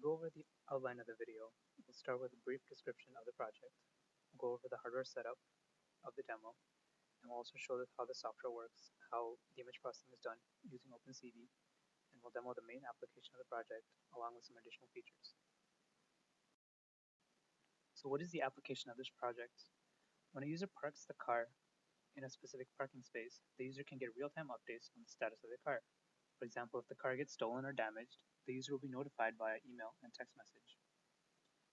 go over the outline of the video, we'll start with a brief description of the project, we'll go over the hardware setup of the demo, and we'll also show how the software works, how the image processing is done using OpenCV, and we'll demo the main application of the project along with some additional features. So what is the application of this project? When a user parks the car in a specific parking space, the user can get real-time updates on the status of the car. For example, if the car gets stolen or damaged, the user will be notified via email and text message.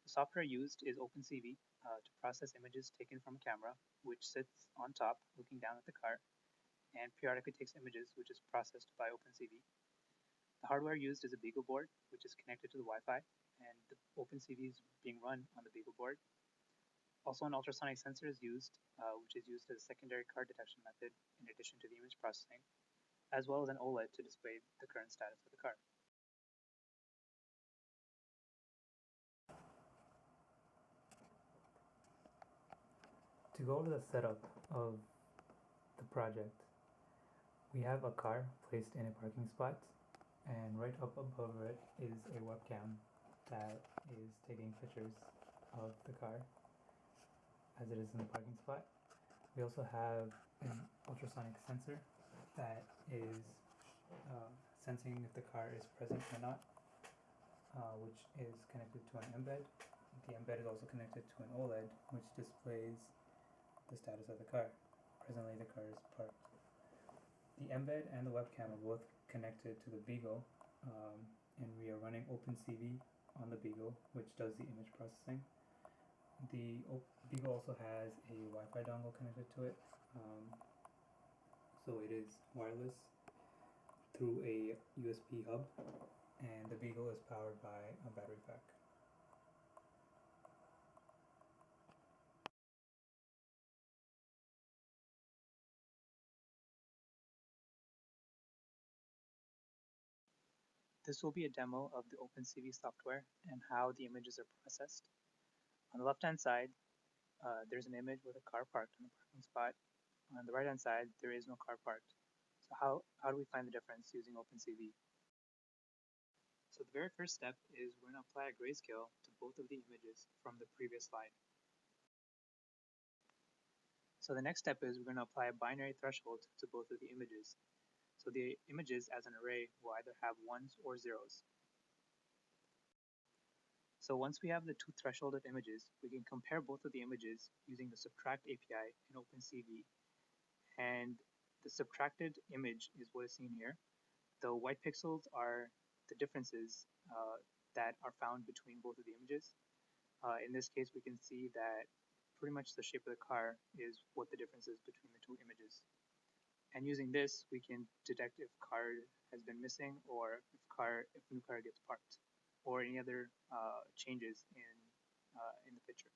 The software used is OpenCV to process images taken from a camera, which sits on top looking down at the car, and periodically takes images, which is processed by OpenCV. The hardware used is a Beagle board, which is connected to the Wi-Fi, and the OpenCV is being run on the Beagle board. Also, an ultrasonic sensor is used, which is used as a secondary car detection method in addition to the image processing, as well as an OLED to display the current status of the car. To go over the setup of the project, we have a car placed in a parking spot, and right up above it is a webcam that is taking pictures of the car as it is in the parking spot. We also have an ultrasonic sensor that is sensing if the car is present or not, which is connected to an embed. The embed is also connected to an OLED, which displays the status of the car. Presently, the car is parked. The embed and the webcam are both connected to the Beagle, and we are running OpenCV on the Beagle, which does the image processing. The Beagle also has a Wi-Fi dongle connected to it, so it is wireless through a USB hub, and the Beagle is powered by a battery pack. This will be a demo of the OpenCV software and how the images are processed. On the left-hand side, there's an image with a car parked in the parking spot. On the right-hand side, there is no car parked. So how do we find the difference using OpenCV? So the very first step is we're going to apply a grayscale to both of the images from the previous slide. So the next step is we're going to apply a binary threshold to both of the images. So the images as an array will either have ones or zeros. So once we have the two thresholded images, we can compare both of the images using the subtract API in OpenCV. And the subtracted image is what is seen here. The white pixels are the differences that are found between both of the images. In this case, we can see that pretty much the shape of the car is what the difference is between the two images. And using this, we can detect if car has been missing or if new car gets parked or any other changes in the picture.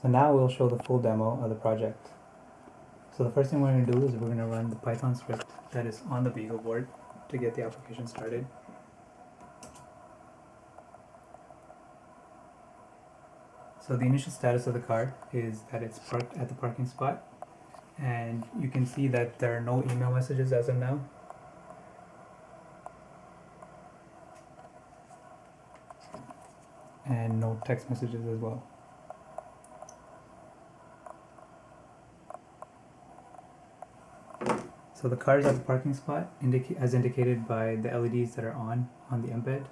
So now we'll show the full demo of the project. So the first thing we're going to do is we're going to run the Python script that is on the Beagle board to get the application started. So the initial status of the car is that it's parked at the parking spot, and you can see that there are no email messages as of now. And no text messages as well. So the car is at the parking spot, as indicated by the LEDs that are on the embed,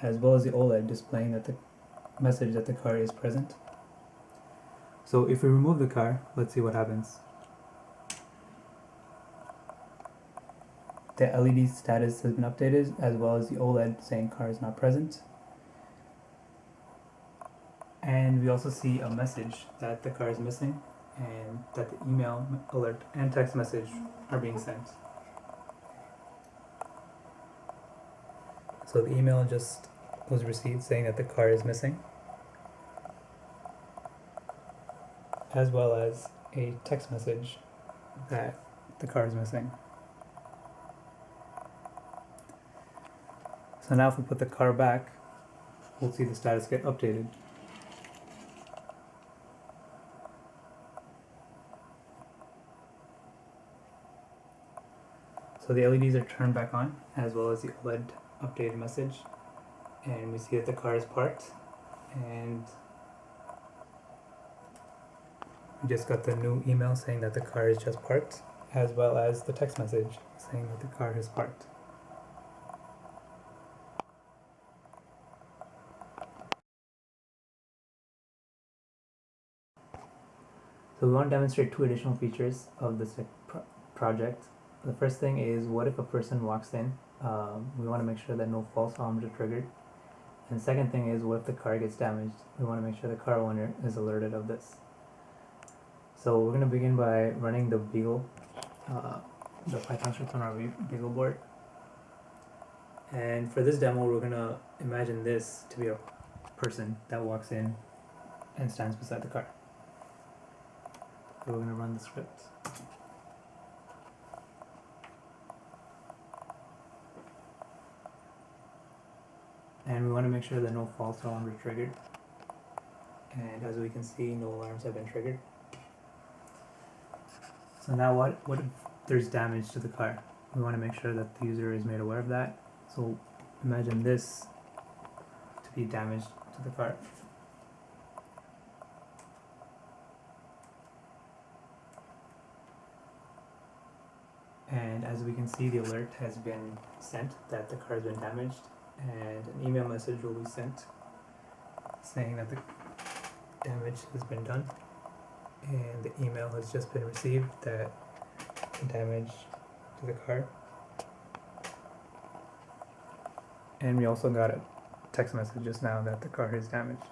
as well as the OLED displaying that the message that the car is present. So if we remove the car, let's see what happens. The LED status has been updated, as well as the OLED saying car is not present. And we also see a message that the car is missing and that the email alert and text message are being sent. So the email just was received saying that the car is missing, as well as a text message that the car is missing. So now if we put the car back, we'll see the status get updated. So So the LEDs are turned back on, as well as the OLED updated message, and we see that the car is parked, and we just got the new email saying that the car is just parked, as well as the text message saying that the car is parked. So we want to demonstrate two additional features of this project. The first thing is, what if a person walks in? We want to make sure that no false alarms are triggered. And the second thing is, what if the car gets damaged? We want to make sure the car owner is alerted of this. So we're going to begin by running the Beagle, the Python script on our Beagle board. And for this demo, we're going to imagine this to be a person that walks in and stands beside the car. So we're going to run the script. And we want to make sure that no false alarms are triggered. And as we can see, no alarms have been triggered. So now what if there's damage to the car? We want to make sure that the user is made aware of that. So imagine this to be damaged to the car. And as we can see, the alert has been sent that the car has been damaged, and an email message will be sent saying that the damage has been done, and the email has just been received that the damage to the car. And we also got a text message just now that the car is damaged.